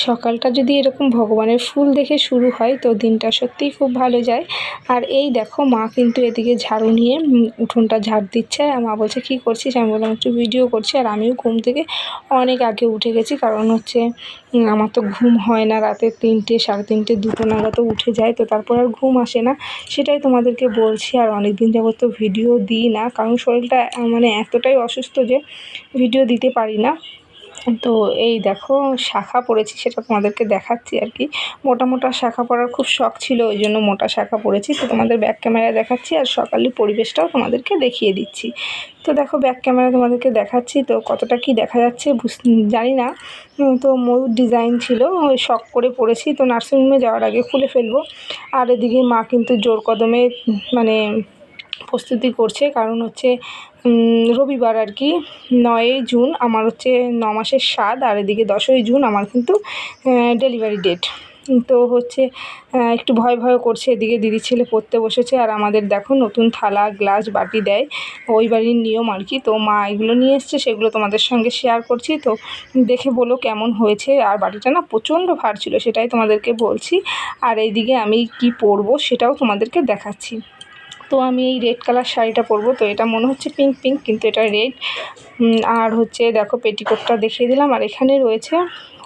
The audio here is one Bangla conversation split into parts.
সকালটা যদি এরকম ভগবানের ফুল দেখে শুরু হয় তো দিনটা সত্যিই খুব ভালো যায়। আর এই দেখো মা কিন্তু এদিকে ঝাড়ু নিয়ে উঠোনটা ঝাড় দিচ্ছে। আর মা বলছে, কী করছিস? আমি বললাম, একটু ভিডিও করছি। আর আমিও ঘুম থেকে অনেক আগে উঠে গেছি, কারণ হচ্ছে আমার তো ঘুম হয় না, রাতে 3টে, 3:30, 2টো নাগাদও উঠে যায়, তো তারপর আর ঘুম আসে না। সেটাই তোমাদেরকে বলছি। আর অনেক দিন যাবত তো ভিডিও দিই না, কারণ শরীরটা মানে এতটাই অসুস্থ যে ভিডিও দিতে পারি না। তো এই দেখো শাঁখা পড়েছি, সেটা তোমাদেরকে দেখাচ্ছি আর কি। মোটা মোটা শাঁখা পরার খুব শখ ছিল, ওই জন্য মোটা শাঁখা পরেছি। তো তোমাদের ব্যাক ক্যামেরায় দেখাচ্ছি, আর সকালের পরিবেশটাও তোমাদেরকে দেখিয়ে দিচ্ছি। তো দেখো ব্যাক ক্যামেরা তোমাদেরকে দেখাচ্ছি, তো কতটা কি দেখা যাচ্ছে জানি না। তো ময়ূর ডিজাইন ছিল, ওই শখ করে পরেছি। তো নার্সিংহোমে যাওয়ার আগে খুলে ফেলবো। আর এদিকে মা কিন্তু জোর কদমে মানে প্রস্তুতি করছে, কারণ হচ্ছে রবিবার আর কি, 9ই জুন আমার হচ্ছে 9 মাসের স্বাদ। আর এদিকে 10ই জুন আমার কিন্তু ডেলিভারি ডেট। তো হচ্ছে একটু ভয় ভয় করছে। এদিকে দিদির ছেলে পড়তে বসেছে, আর আমাদের দেখো নতুন থালা, গ্লাস, বাটি দেয়, ওই বাড়ির নিয়ম আর কি। তো মা এগুলো নিয়ে এসছে, সেগুলো তোমাদের সঙ্গে শেয়ার করছি। তো দেখে বলো কেমন হয়েছে। আর বাটিটা না প্রচণ্ড ভার ছিল, সেটাই তোমাদেরকে বলছি। আর এইদিকে আমি কি পরবো সেটাও তোমাদেরকে দেখাচ্ছি। তো আমি এই রেড কালার শাড়িটা পরবো। তো এটা মনে হচ্ছে পিঙ্ক পিঙ্ক, কিন্তু এটা রেড। আর হচ্ছে দেখো পেটিকোটটা দেখিয়ে দিলাম। আর এখানে রয়েছে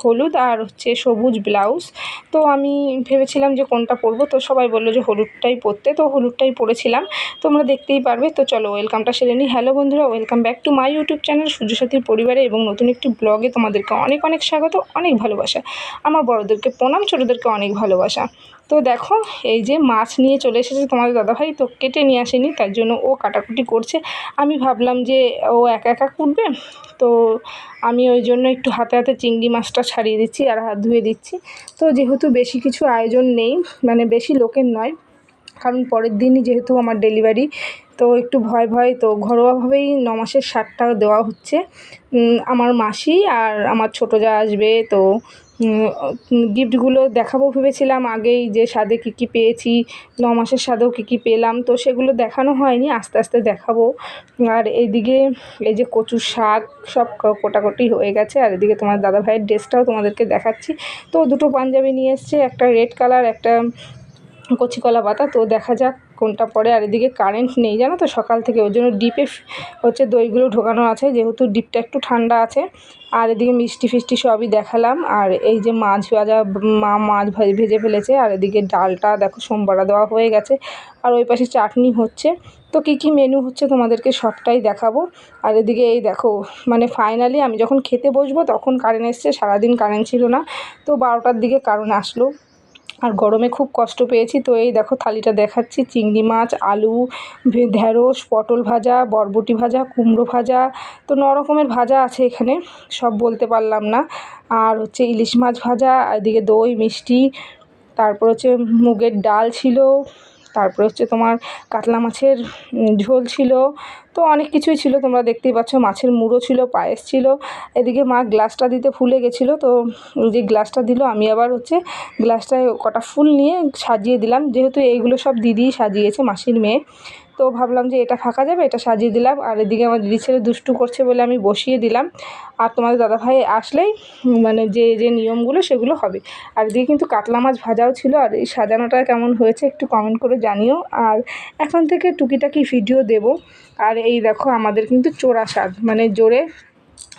হলুদ আর হচ্ছে সবুজ ব্লাউজ। তো আমি ভেবেছিলাম যে কোনটা পরবো, তো সবাই বললো যে হলুদটাই পরতে, তো হলুদটাই পরেছিলাম। তোমরা দেখতেই পারবে। তো চলো ওয়েলকামটা সেরে নিই। হ্যালো বন্ধুরা, welcome back to my YouTube channel সূর্যসাথীর পরিবারে, এবং নতুন একটি ব্লগে তোমাদেরকে অনেক অনেক স্বাগত, অনেক ভালোবাসা। আমার বড়োদেরকে প্রণাম, ছোটোদেরকে অনেক ভালোবাসা। তো দেখো এই যে মাছ নিয়ে চলে এসেছে তোমাদের দাদাভাই, তো কেটে নিয়ে আসেনি, তার জন্য ও কাটাকুটি করছে। আমি ভাবলাম যে ও একা একা কুটবে, তো আমি ওই জন্য একটু হাতে হাতে চিংড়ি মাছটা ছাড়িয়ে দিচ্ছি আর হাত ধুয়ে দিচ্ছি। তো যেহেতু বেশি কিছু আয়োজন নেই, মানে বেশি লোকের নয়, কারণ পরের দিনই যেহেতু আমার ডেলিভারি, তো একটু ভয় ভয়। তো ঘরোয়াভাবেই 9 মাসের স্বাদটা দেওয়া হচ্ছে। আমার মাসি আর আমার ছোটো যা আসবে। তো গিফটগুলো দেখাবো ভেবেছিলাম আগেই, যে স্বাদে কী কী পেয়েছি, 9 মাসের স্বাদেও কী কী পেলাম, তো সেগুলো দেখানো হয়নি, আস্তে আস্তে দেখাবো। আর এইদিকে এই যে কচুর শাক সব কোটাকুটি হয়ে গেছে। আর এদিকে তোমার দাদাভাইয়ের ড্রেসটাও তোমাদেরকে দেখাচ্ছি। তো দুটো পাঞ্জাবি নিয়ে এসছে, একটা রেড কালার, একটা কচি কলা পাতা। তো দেখা যাক কোনটা পড়ে। আর এদিকে কারেন্ট নেই জানো তো সকাল থেকে, ওই জন্য ডিপে হচ্ছে দইগুলো ঢোকানো আছে, যেহেতু ডিপটা একটু ঠান্ডা আছে। আর এদিকে মিষ্টি ফিষ্টি সবই দেখালাম। আর এই যে মাছ ভাজা, মা মাছ ভেজে ফেলেছে। আর এদিকে ডালটা দেখো সোমবারা দেওয়া হয়ে গেছে। আর ওই পাশে চাটনি হচ্ছে। তো কী কী মেনু হচ্ছে তোমাদেরকে সবটাই দেখাবো। আর এদিকে এই দেখো, মানে ফাইনালি আমি যখন খেতে বসবো তখন কারেন্ট এসছে, সারাদিন কারেন্ট ছিল না। তো 12টার দিকে কারেন্ট আসলো। আর গরমে খুব কষ্ট পেয়েছি। তো এই দেখো থালিটা দেখাচ্ছি, চিংড়ি মাছ, আলু, ঢ্যাঁড়স, পটল ভাজা, বরবটি ভাজা, কুমড়ো ভাজা, তো 9 রকমের ভাজা আছে এখানে, সব বলতে পারলাম না। আর হচ্ছে ইলিশ মাছ ভাজা, এদিকে দই মিষ্টি, তারপর হচ্ছে মুগের ডাল ছিল, তারপরে হচ্ছে তোমার কাতলা মাছের ঝোল ছিল। তো অনেক কিছুই ছিল, তোমরা দেখতেই পাচ্ছ। মাছের মুড়ো ছিল, পায়েস ছিল। এদিকে মা গ্লাসটা দিতে ভুলে গেছিলো, তো যে গ্লাসটা দিল আমি আবার হচ্ছে গ্লাসটায় কটা ফুল নিয়ে সাজিয়ে দিলাম, যেহেতু এইগুলো সব দিদিই সাজিয়েছে, মাসির মেয়ে। তো ভাবলাম যে এটা ফাঁকা যাবে, এটা সাজিয়ে দিলাম। আর এদিকে আমার দিদির ছেলে দুষ্টু করছে বলে আমি বসিয়ে দিলাম। আর তোমাদের দাদাভাই আসলেই মানে যে যে নিয়মগুলো সেগুলো হবে। আর এদিকে কিন্তু কাতলা মাছ ভাজাও ছিল। আর এই সাজানোটা কেমন হয়েছে একটু কমেন্ট করে জানিও। আর এখন থেকে টুকিটাকি ভিডিও দেব। আর এই দেখো আমাদের কিন্তু চোরা স্বাদ, মানে জোরে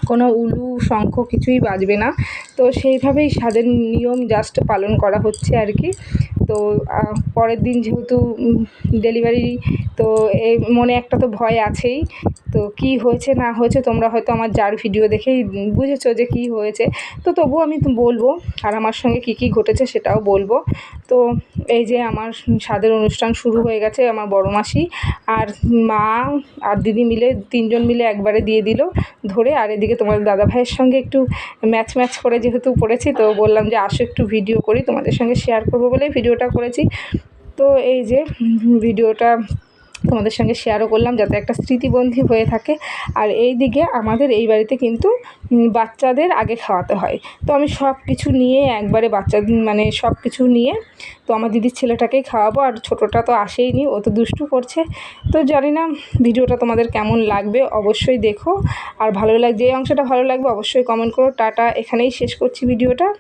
কোনো উলু শঙ্খ কিছুই বাজবে না। তো সেইভাবেই স্বাদের নিয়ম জাস্ট পালন করা হচ্ছে আর কি। তো পরের দিন যেহেতু ডেলিভারি, তো এই মনে একটা তো ভয় আছেই। তো কি হয়েছে না হয়েছে তোমরা হয়তো আমার যার ভিডিও দেখেই বুঝেছো যে কি হয়েছে। তো তবুও আমি বলবো, আর আমার সঙ্গে কি কি ঘটেছে সেটাও বলবো। তো এই যে আমার স্বাদের অনুষ্ঠান শুরু হয়ে গেছে। আমার বড় মাসি আর মা আর দিদি মিলে, 3জন মিলে একবারে দিয়ে দিল ধরে। আর এদিকে তোমার দাদাভাইয়ের সঙ্গে একটু ম্যাচ করে যেহেতু পড়েছি, তো বললাম যে আসো একটু ভিডিও করি, তোমাদের সঙ্গে শেয়ার করবো বলেই ভিডিওটা করেছি। তো এই যে ভিডিওটা তোমাদের সঙ্গে শেয়ারও করলাম, যাতে একটা স্মৃতিবন্দী হয়ে থাকে। আর এই দিকে আমাদের এই বাড়িতে কিন্তু বাচ্চাদের আগে খাওয়াতে হয়। তো আমি সব কিছু নিয়ে একবারে মানে সব কিছু নিয়ে তো আমার দিদির ছেলেটাকেই খাওয়াবো। আর ছোটোটা তো আসেইনি, ও তো দুষ্টু করছে। তো জানি না ভিডিওটা তোমাদের কেমন লাগবে, অবশ্যই দেখো। আর ভালো যে অংশটা ভালো লাগবে অবশ্যই কমেন্ট করো। টাটা, এখানেই শেষ করছি ভিডিওটা।